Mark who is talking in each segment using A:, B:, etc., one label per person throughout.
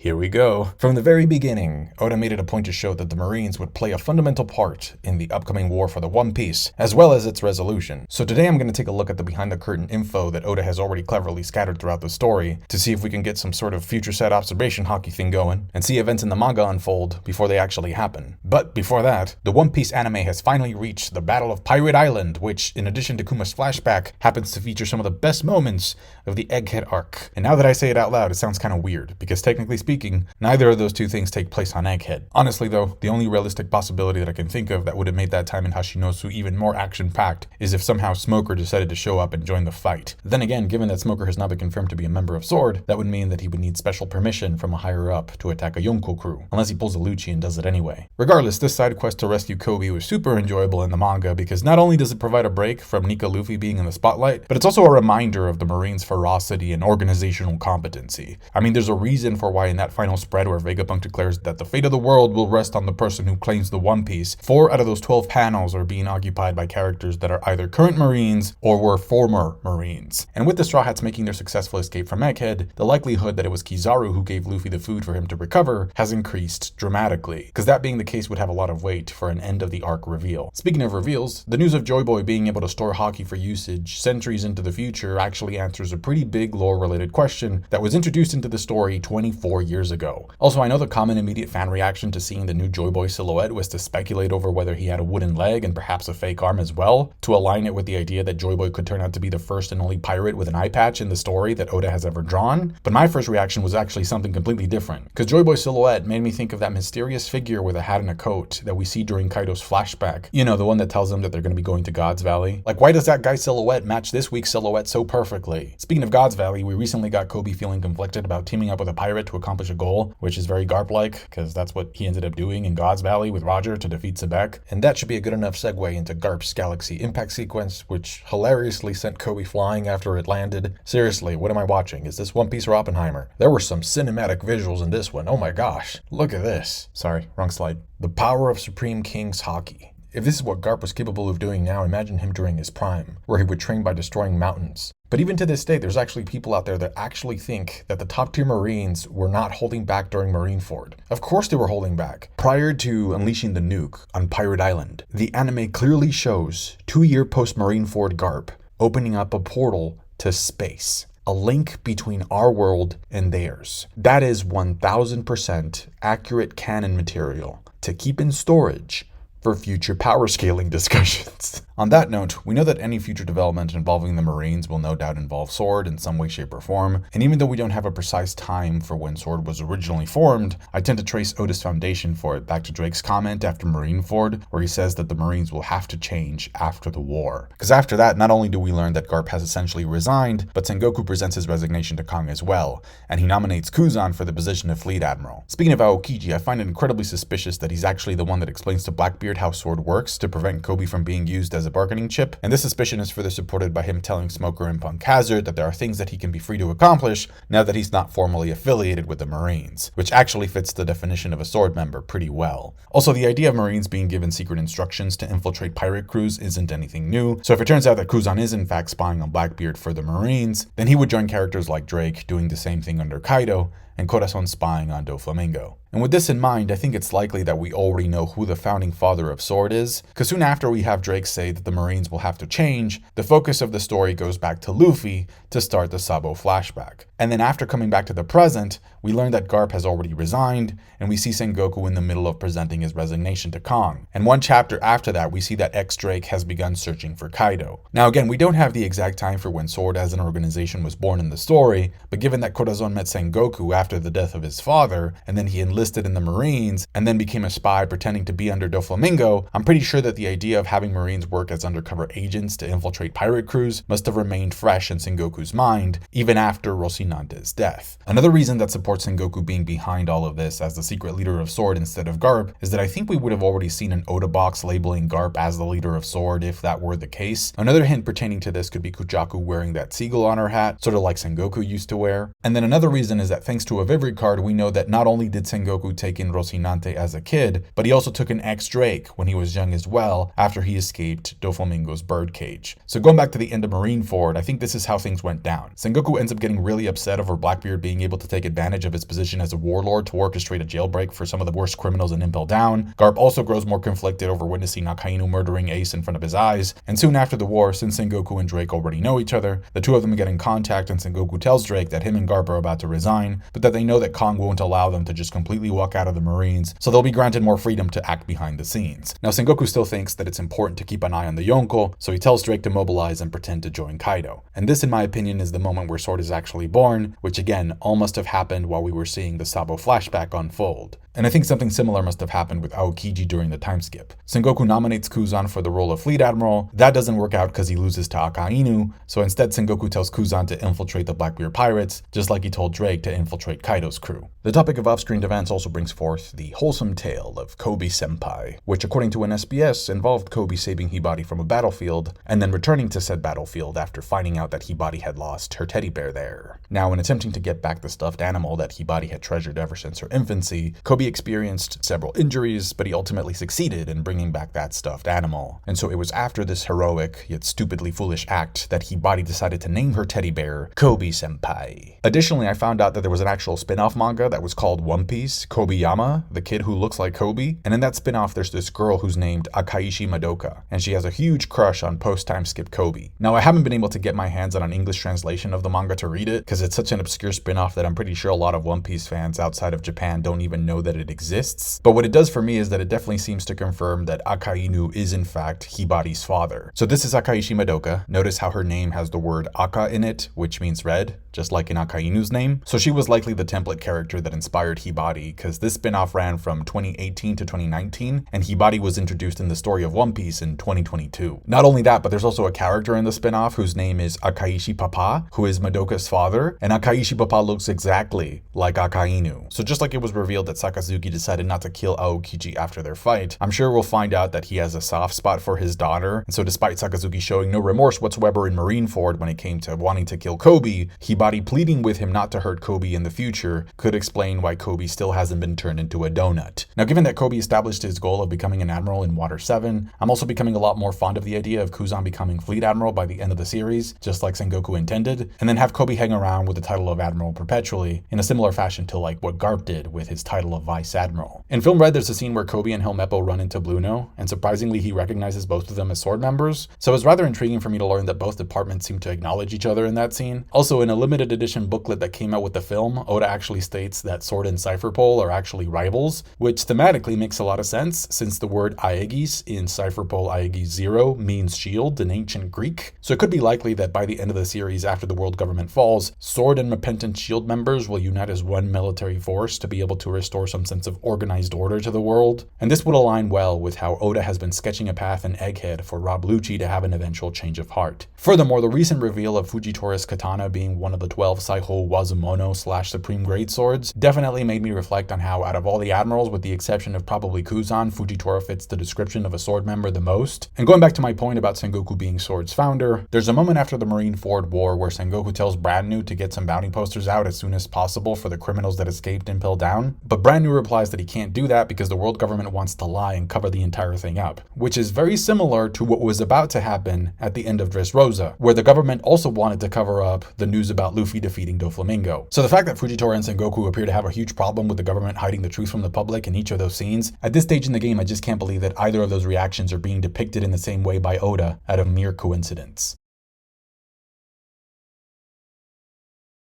A: Here we go. From the very beginning, Oda made it a point to show that the Marines would play a fundamental part in the upcoming war for the One Piece, as well as its resolution. So today I'm going to take a look at the behind-the-curtain info that Oda has already cleverly scattered throughout the story to see if we can get some sort of future set observation haki thing going, and see events in the manga unfold before they actually happen. But before that, the One Piece anime has finally reached the Battle of Pirate Island, which, in addition to Kuma's flashback, happens to feature some of the best moments of the Egghead arc. And now that I say it out loud, it sounds kind of weird, because technically speaking, neither of those two things take place on Egghead. Honestly though, the only realistic possibility that I can think of that would have made that time in Hashinosu even more action-packed is if somehow Smoker decided to show up and join the fight. Then again, given that Smoker has now been confirmed to be a member of SWORD, that would mean that he would need special permission from a higher-up to attack a Yonko crew, unless he pulls a Lucci and does it anyway. Regardless, this side quest to rescue Kobe was super enjoyable in the manga because not only does it provide a break from Nika Luffy being in the spotlight, but it's also a reminder of the Marines' ferocity and organizational competency. I mean, there's a reason for why in that final spread where Vegapunk declares that the fate of the world will rest on the person who claims the One Piece, 4 out of those 12 panels are being occupied by characters that are either current Marines or were former Marines. And with the Straw Hats making their successful escape from Egghead, the likelihood that it was Kizaru who gave Luffy the food for him to recover has increased dramatically, because that being the case would have a lot of weight for an end of the arc reveal. Speaking of reveals, the news of Joy Boy being able to store haki for usage centuries into the future actually answers a pretty big lore-related question that was introduced into the story 24 years ago. Also, I know the common immediate fan reaction to seeing the new Joy Boy silhouette was to speculate over whether he had a wooden leg and perhaps a fake arm as well, to align it with the idea that Joy Boy could turn out to be the first and only pirate with an eye patch in the story that Oda has ever drawn. But my first reaction was actually something completely different, because Joy Boy's silhouette made me think of that mysterious figure with a hat and a coat that we see during Kaido's flashback. You know, the one that tells them that they're going to be going to God's Valley. Like, why does that guy's silhouette match this week's silhouette so perfectly? Speaking of God's Valley, we recently got Kobe feeling conflicted about teaming up with a pirate to accomplish a goal, which is very Garp-like, because that's what he ended up doing in God's Valley with Roger to defeat Sebek. And that should be a good enough segue into Garp's Galxy Impact sequence, which hilariously sent Kobe flying after it landed. Seriously, what am I watching? Is this One Piece or Oppenheimer? There were some cinematic visuals in this one. Oh my gosh. Look at this. Sorry, wrong slide. The power of Supreme King's Haki. If this is what Garp was capable of doing now, imagine him during his prime, where he would train by destroying mountains. But even to this day, there's actually people out there that actually think that the top tier Marines were not holding back during Marineford. Of course they were holding back. Prior to unleashing the nuke on Pirate Island, the anime clearly shows 2-year post-Marineford Garp opening up a portal to space. A link between our world and theirs. That is 1000% accurate canon material to keep in storage for future power scaling discussions. On that note, we know that any future development involving the Marines will no doubt involve SWORD in some way, shape, or form, and even though we don't have a precise time for when SWORD was originally formed, I tend to trace Oda's foundation for it back to Drake's comment after Marineford, where he says that the Marines will have to change after the war. Because after that, not only do we learn that Garp has essentially resigned, but Sengoku presents his resignation to Kong as well, and he nominates Kuzan for the position of Fleet Admiral. Speaking of Aokiji, I find it incredibly suspicious that he's actually the one that explains to Blackbeard how SWORD works to prevent Kobe from being used as a bargaining chip, and this suspicion is further supported by him telling Smoker and Punk Hazard that there are things that he can be free to accomplish now that he's not formally affiliated with the Marines, which actually fits the definition of a SWORD member pretty well. Also, the idea of Marines being given secret instructions to infiltrate pirate crews isn't anything new, so if it turns out that Kuzan is in fact spying on Blackbeard for the Marines, then he would join characters like Drake doing the same thing under Kaido, and Corazon spying on Doflamingo. And with this in mind, I think it's likely that we already know who the founding father of SWORD is, because soon after we have Drake say that the Marines will have to change, the focus of the story goes back to Luffy to start the Sabo flashback. And then after coming back to the present, we learn that Garp has already resigned, and we see Sengoku in the middle of presenting his resignation to Kong. And one chapter after that, we see that ex-Drake has begun searching for Kaido. Now again, we don't have the exact time for when SWORD as an organization was born in the story, but given that Corazon met Sengoku after the death of his father, and then he enlisted in the Marines, and then became a spy pretending to be under Doflamingo, I'm pretty sure that the idea of having Marines work as undercover agents to infiltrate pirate crews must have remained fresh in Sengoku's mind, even after Rocinante's death. Another reason that supports Sengoku being behind all of this as the secret leader of SWORD instead of Garp is that I think we would have already seen an Oda box labeling Garp as the leader of SWORD if that were the case. Another hint pertaining to this could be Kujaku wearing that seagull on her hat, sort of like Sengoku used to wear. And then another reason is that thanks to a Vivre card, we know that not only did Sengoku Sengoku taking Rocinante as a kid, but he also took an ex-Drake when he was young as well after he escaped Doflamingo's birdcage. So going back to the end of Marineford, I think this is how things went down. Sengoku ends up getting really upset over Blackbeard being able to take advantage of his position as a warlord to orchestrate a jailbreak for some of the worst criminals in Impel Down. Garp also grows more conflicted over witnessing Akainu murdering Ace in front of his eyes, and soon after the war, since Sengoku and Drake already know each other, the two of them get in contact and Sengoku tells Drake that him and Garp are about to resign, but that they know that Kong won't allow them to just completely walk out of the Marines, so they'll be granted more freedom to act behind the scenes. Now Sengoku still thinks that it's important to keep an eye on the Yonko, so he tells Drake to mobilize and pretend to join Kaido. And this, in my opinion, is the moment where Sword is actually born, which again, all must have happened while we were seeing the Sabo flashback unfold. And I think something similar must have happened with Aokiji during the time skip. Sengoku nominates Kuzan for the role of Fleet Admiral. That doesn't work out because he loses to Akainu, so instead Sengoku tells Kuzan to infiltrate the Blackbeard pirates, just like he told Drake to infiltrate Kaido's crew. The topic of off-screen events also brings forth the wholesome tale of Kobe-senpai, which according to an SBS involved Kobe saving Hibari from a battlefield, and then returning to said battlefield after finding out that Hibari had lost her teddy bear there. Now, in attempting to get back the stuffed animal that Hibari had treasured ever since her infancy, Kobe experienced several injuries, but he ultimately succeeded in bringing back that stuffed animal. And so it was after this heroic, yet stupidly foolish act that Hibari decided to name her teddy bear Kobe-senpai. Additionally, I found out that there was an actual spin-off manga that was called One Piece, Kobe-yama, the kid who looks like Kobe. And in that spin-off, there's this girl who's named Akaishi Madoka, and she has a huge crush on post-time skip Kobe. Now, I haven't been able to get my hands on an English translation of the manga to read it, because it's such an obscure spin-off that I'm pretty sure a lot of One Piece fans outside of Japan don't even know that it exists. But what it does for me is that it definitely seems to confirm that Akainu is in fact Hibari's father. So this is Akaishi Madoka. Notice how her name has the word Aka in it, which means red, just like in Akainu's name. So she was likely the template character that inspired Hibari, because this spin-off ran from 2018 to 2019, and Hibari was introduced in the story of One Piece in 2022. Not only that, but there's also a character in the spin-off whose name is Akaishi Papa, who is Madoka's father, and Akaishi Papa looks exactly like Akainu. So just like it was revealed that Sakazuki decided not to kill Aokiji after their fight, I'm sure we'll find out that he has a soft spot for his daughter, and so despite Sakazuki showing no remorse whatsoever in Marineford when it came to wanting to kill Kobe, Hibari pleading with him not to hurt Kobe in the future could explain why Kobe still hasn't been turned into a donut. Now, given that Kobe established his goal of becoming an admiral in Water 7, I'm also becoming a lot more fond of the idea of Kuzan becoming Fleet Admiral by the end of the series, just like Sengoku intended, and then have Kobe hang around with the title of Admiral perpetually, in a similar fashion to like what Garp did with his title of Vice Admiral. In Film Red, there's a scene where Kobe and Helmeppo run into Bluno, and surprisingly he recognizes both of them as sword members, so it's rather intriguing for me to learn that both departments seem to acknowledge each other in that scene. Also, in a limited edition booklet that came out with the film, Oda actually states that Sword and Cypherpole are actually rivals, which thematically makes a lot of sense, since the word Aegis in Cypherpole Aegis 0 means shield in ancient Greek. So it could be likely that by the end of the series, after the world government falls, Sword and repentant shield members will unite as one military force to be able to restore some sense of organized order to the world. And this would align well with how Oda has been sketching a path in Egghead for Rob Lucci to have an eventual change of heart. Furthermore, the recent reveal of Fujitori's katana being one of the 12 Saiho Wazumono / Supreme Grade swords definitely made me reflect on how out of all the admirals, with the exception of probably Kuzan, Fujitora fits the description of a sword member the most. And going back to my point about Sengoku being Sword's founder, there's a moment after the Marineford War where Sengoku tells Brand New to get some bounty posters out as soon as possible for the criminals that escaped Impel Down, but Brand New replies that he can't do that because the world government wants to lie and cover the entire thing up, which is very similar to what was about to happen at the end of Dressrosa, where the government also wanted to cover up the news about Luffy defeating Doflamingo. So the fact that Fujitora and Sengoku appear to have a huge problem with the government hiding the truth from the public in each of those scenes, at this stage in the game I just can't believe that either of those reactions are being depicted in the same way by Oda out of mere coincidence.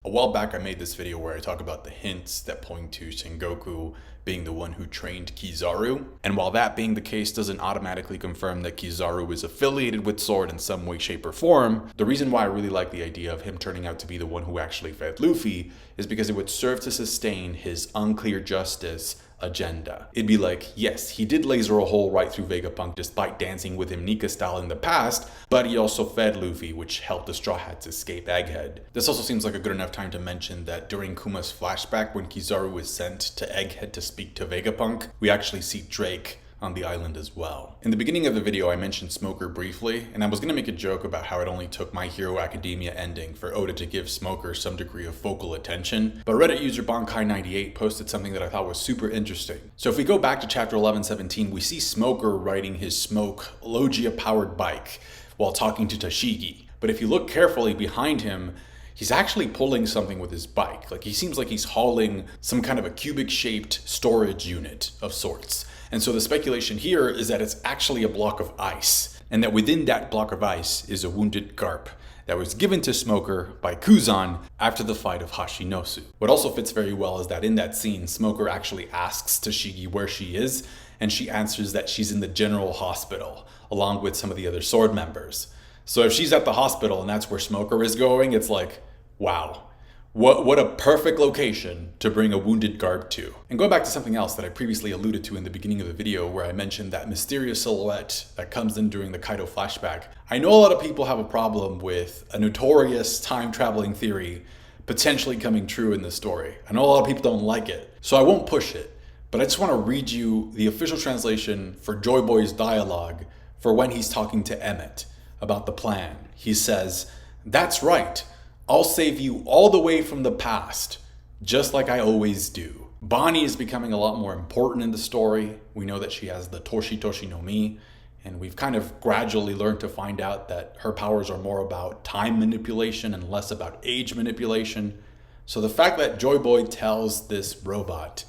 A: A while back I made this video where I talk about the hints that point to Sengoku being the one who trained Kizaru, and while that being the case doesn't automatically confirm that Kizaru is affiliated with Sword in some way, shape, or form, the reason why I really like the idea of him turning out to be the one who actually fed Luffy is because it would serve to sustain his unclear justice agenda. It'd be like, yes, he did laser a hole right through Vegapunk despite dancing with him Nika style in the past, but he also fed Luffy, which helped the Straw Hats escape Egghead. This also seems like a good enough time to mention that during Kuma's flashback when Kizaru was sent to Egghead to speak to Vegapunk, we actually see Drake on the island as well. In the beginning of the video, I mentioned Smoker briefly, and I was going to make a joke about how it only took My Hero Academia ending for Oda to give Smoker some degree of focal attention, but Reddit user Bonkai98 posted something that I thought was super interesting. So if we go back to chapter 1117, we see Smoker riding his Smoke Logia-powered bike while talking to Tashigi. But if you look carefully behind him, he's actually pulling something with his bike. Like, he seems like he's hauling some kind of a cubic-shaped storage unit of sorts. And so the speculation here is that it's actually a block of ice, and that within that block of ice is a wounded Garp that was given to Smoker by Kuzan after the fight of Hashinosu. What also fits very well is that in that scene, Smoker actually asks Tashigi where she is, and she answers that she's in the general hospital, along with some of the other sword members. So if she's at the hospital and that's where Smoker is going, it's like, wow. What a perfect location to bring a wounded Garp to. And going back to something else that I previously alluded to in the beginning of the video, where I mentioned that mysterious silhouette that comes in during the Kaido flashback, I know a lot of people have a problem with a notorious time-traveling theory potentially coming true in this story. I know a lot of people don't like it, so I won't push it, but I just want to read you the official translation for Joy Boy's dialogue for when he's talking to Emmett about the plan. He says, "That's right. I'll save you all the way from the past, just like I always do." Bonnie is becoming a lot more important in the story. We know that she has the Toshi Toshi no Mi, and we've kind of gradually learned to find out that her powers are more about time manipulation and less about age manipulation. So the fact that Joy Boy tells this robot,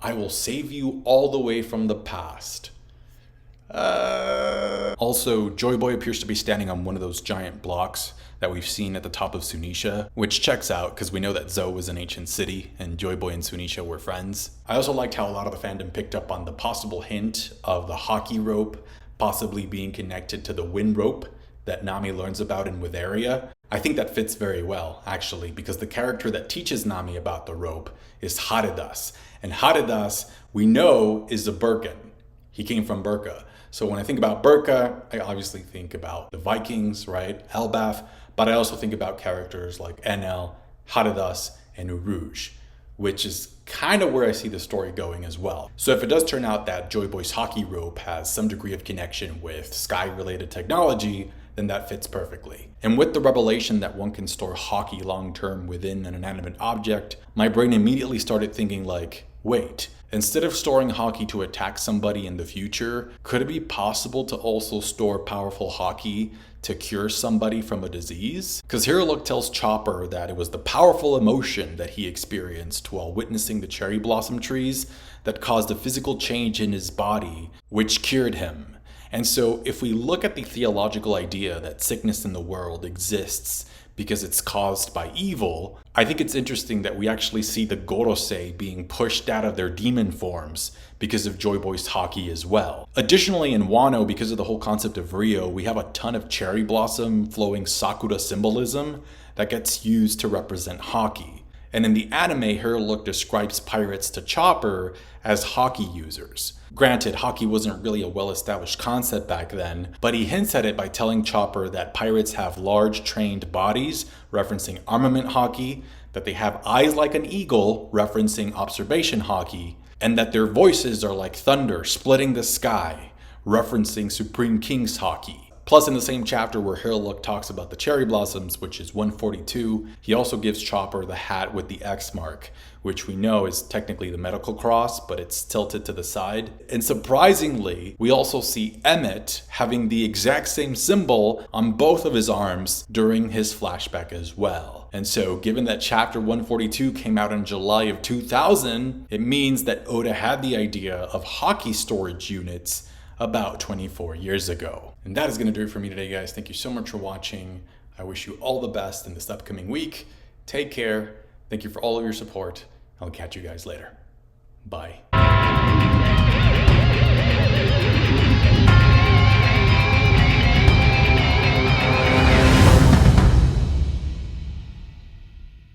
A: "I will save you all the way from the past." Also, Joy Boy appears to be standing on one of those giant blocks that we've seen at the top of Sunisha, which checks out because we know that Zou was an ancient city and Joy Boy and Sunisha were friends. I also liked how a lot of the fandom picked up on the possible hint of the Haki rope possibly being connected to the wind rope that Nami learns about in Witheria. I think that fits very well, actually, because the character that teaches Nami about the rope is Haridas. And Haridas, we know, is a Birkin. He came from Burka. So when I think about Burka, I obviously think about the Vikings, right? Elbaf. But I also think about characters like Enel, Haridas, and Uruj, which is kind of where I see the story going as well. So if it does turn out that Joy Boy's Haki rope has some degree of connection with sky-related technology, then that fits perfectly. And with the revelation that one can store Haki long-term within an inanimate object, my brain immediately started thinking like, wait, instead of storing Haki to attack somebody in the future, could it be possible to also store powerful Haki to cure somebody from a disease? Because Hiruluk tells Chopper that it was the powerful emotion that he experienced while witnessing the cherry blossom trees that caused a physical change in his body, which cured him. And so if we look at the theological idea that sickness in the world exists because it's caused by evil, I think it's interesting that we actually see the Gorosei being pushed out of their demon forms because of Joy Boy's Haki as well. Additionally, in Wano, because of the whole concept of Rio, we have a ton of cherry blossom flowing Sakura symbolism that gets used to represent Haki. And in the anime, Hiruluk describes pirates to Chopper as Haki users. Granted, Haki wasn't really a well-established concept back then, but he hints at it by telling Chopper that pirates have large trained bodies, referencing armament Haki, that they have eyes like an eagle, referencing observation Haki, and that their voices are like thunder splitting the sky, referencing Supreme King's Haki. Plus, in the same chapter where Hiruluk talks about the cherry blossoms, which is 142, he also gives Chopper the hat with the X mark, which we know is technically the medical cross, but it's tilted to the side. And surprisingly, we also see Emmett having the exact same symbol on both of his arms during his flashback as well. And so, given that chapter 142 came out in July of 2000, it means that Oda had the idea of Haki storage units about 24 years ago. And that is going to do it for me today, guys. Thank you so much for watching. I wish you all the best in this upcoming week. Take care. Thank you for all of your support. I'll catch you guys later. Bye.